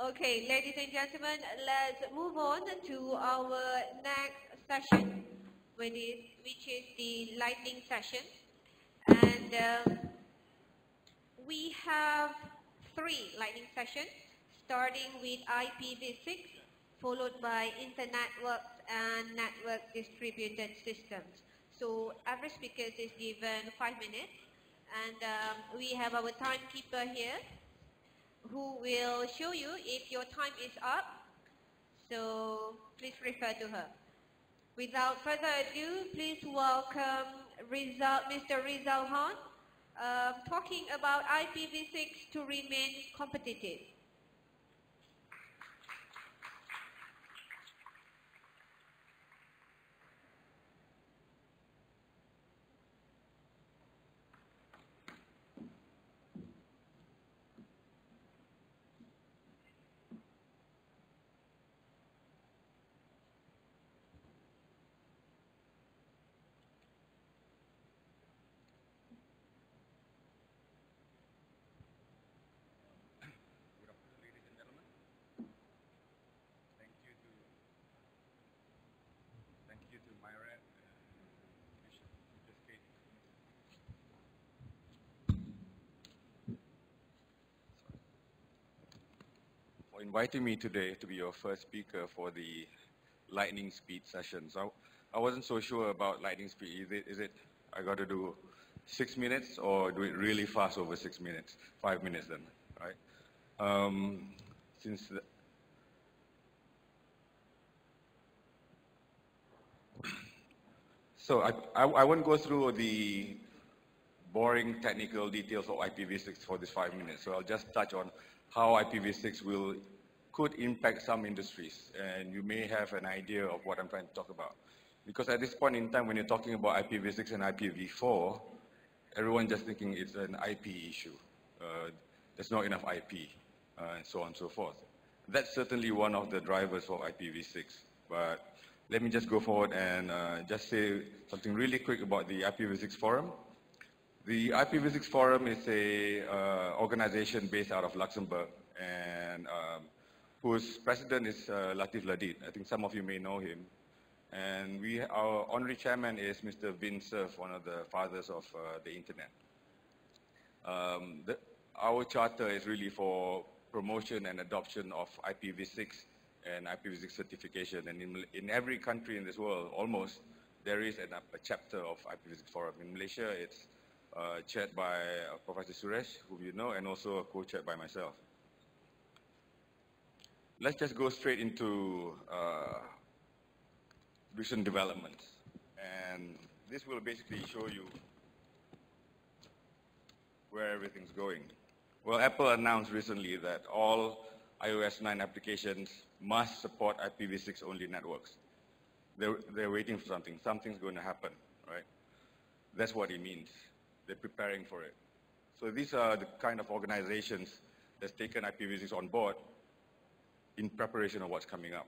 Okay, ladies and gentlemen, let's move on to our next session, which is the lightning session. And we have 3 lightning sessions, starting with IPv6, followed by internetworks and network distributed systems. So every speaker is given 5 minutes, and we have our timekeeper here, who will show you if your time is up. So please refer to her. Without further ado, please welcome Mr. Rizal Hon, talking about IPv6 to remain competitive. Inviting me today to be your first speaker for the lightning speed session. So I wasn't so sure about lightning speed. Is it I got to do 6 minutes or do it really fast over 6 minutes? 5 minutes then, right? So I won't go through the boring technical details of IPv6 for this 5 minutes. So I'll just touch on how IPv6 could impact some industries, and you may have an idea of what I'm trying to talk about. Because at this point in time, when you're talking about IPv6 and IPv4, everyone's just thinking it's an IP issue. There's not enough IP, and so on and so forth. That's certainly one of the drivers for IPv6. But let me just go forward and just say something really quick about the IPv6 Forum. The IPv6 Forum is a organization based out of Luxembourg, and whose president is Latif Ladid. I think some of you may know him. And our honorary chairman is Mr. Vin Cerf, one of the fathers of the internet. Our charter is really for promotion and adoption of IPv6 and IPv6 certification. And in every country in this world, almost, there is a chapter of IPv6 Forum. In Malaysia, it's chaired by Professor Suresh, whom you know, and also co-chaired by myself. Let's just go straight into recent developments. And this will basically show you where everything's going. Well, Apple announced recently that all iOS 9 applications must support IPv6 only networks. They're waiting for something. Something's going to happen, right? That's what it means. They're preparing for it. So these are the kind of organizations that's taken IPv6 on board in preparation of what's coming up.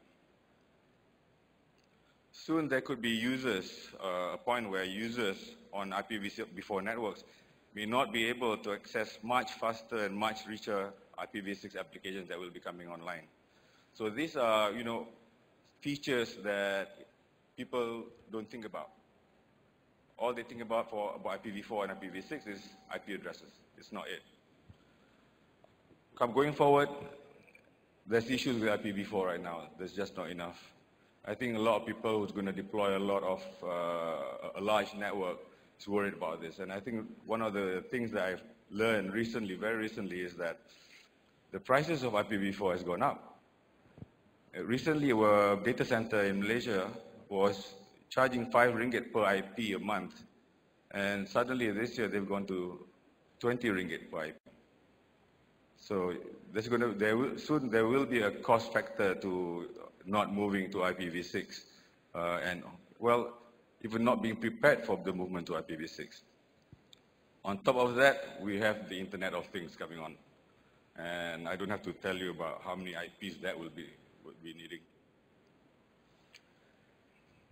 Soon there could be users, a point where users on IPv4 networks may not be able to access much faster and much richer IPv6 applications that will be coming online. So these are, features that people don't think about. All they think about about IPv4 and IPv6 is IP addresses. It's not it. Going forward, there's issues with IPv4 right now. There's just not enough. I think a lot of people who's going to deploy a large network is worried about this. And I think one of the things that I've learned recently, very recently, is that the prices of IPv4 has gone up. Recently, a data center in Malaysia was charging 5 ringgit per IP a month. And suddenly this year they've gone to 20 ringgit per IP. So soon there will be a cost factor to not moving to IPv6, and well, even not being prepared for the movement to IPv6. On top of that, we have the Internet of Things coming on, and I don't have to tell you about how many IPs that will be needing.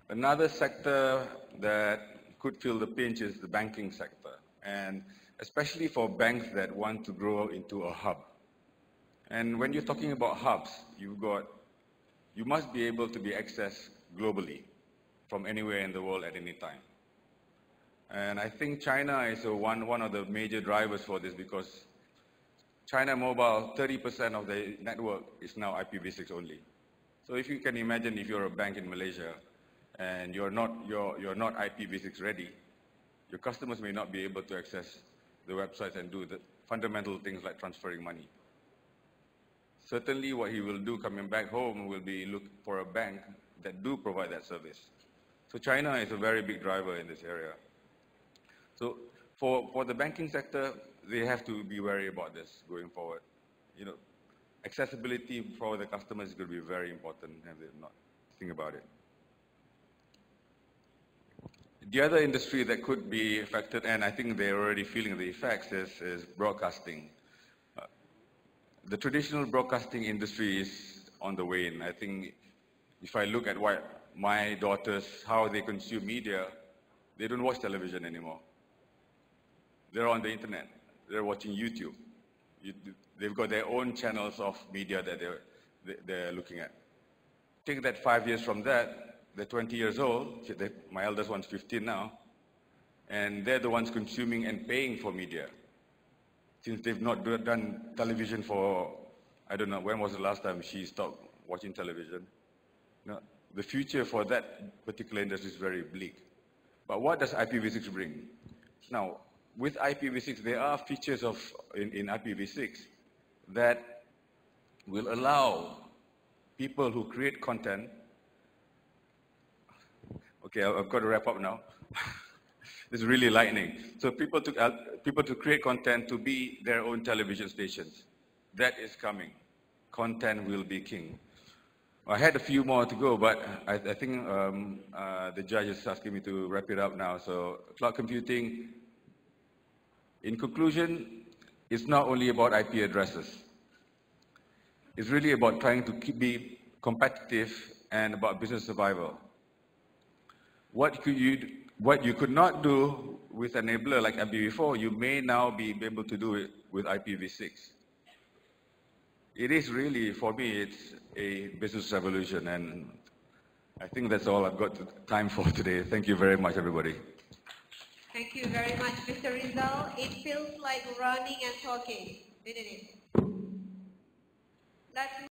Another sector that could feel the pinch is the banking sector, and especially for banks that want to grow into a hub. And when you're talking about hubs, you must be able to be accessed globally from anywhere in the world at any time. And I think China is one of the major drivers for this, because China Mobile, 30% of the network is now IPv6 only. So if you can imagine, if you're a bank in Malaysia and you're not IPv6 ready, your customers may not be able to access the websites and do the fundamental things like transferring money. Certainly what he will do coming back home will be look for a bank that do provide that service. So China is a very big driver in this area. So for the banking sector, they have to be wary about this going forward. You know, accessibility for the customers is going to be very important, and they not think about it. The other industry that could be affected, and I think they're already feeling the effects, is broadcasting. The traditional broadcasting industry is on the wane. I think if I look at what my daughters, how they consume media, they don't watch television anymore. They're on the internet. They're watching YouTube. They've got their own channels of media that they're looking at. Take that 5 years from that, they're 20 years old. My eldest one's 15 now. And they're the ones consuming and paying for media. Since they've not done television for, I don't know, when was the last time she stopped watching television? No, the future for that particular industry is very bleak. But what does IPv6 bring? Now, with IPv6, there are features in IPv6 that will allow people who create content. Okay, I've got to wrap up now. This is really lightning. So people to create content to be their own television stations. That is coming. Content will be king. I had a few more to go, but I think the judge is asking me to wrap it up now. So cloud computing, in conclusion, it's not only about IP addresses. It's really about trying to be competitive and about business survival. What you could not do with an enabler like IPv4, you may now be able to do it with IPv6. It is really, for me, it's a business revolution, and I think that's all I've got time for today. Thank you very much, everybody. Thank you very much, Mr. Rizal. It feels like running and talking, didn't it? Let's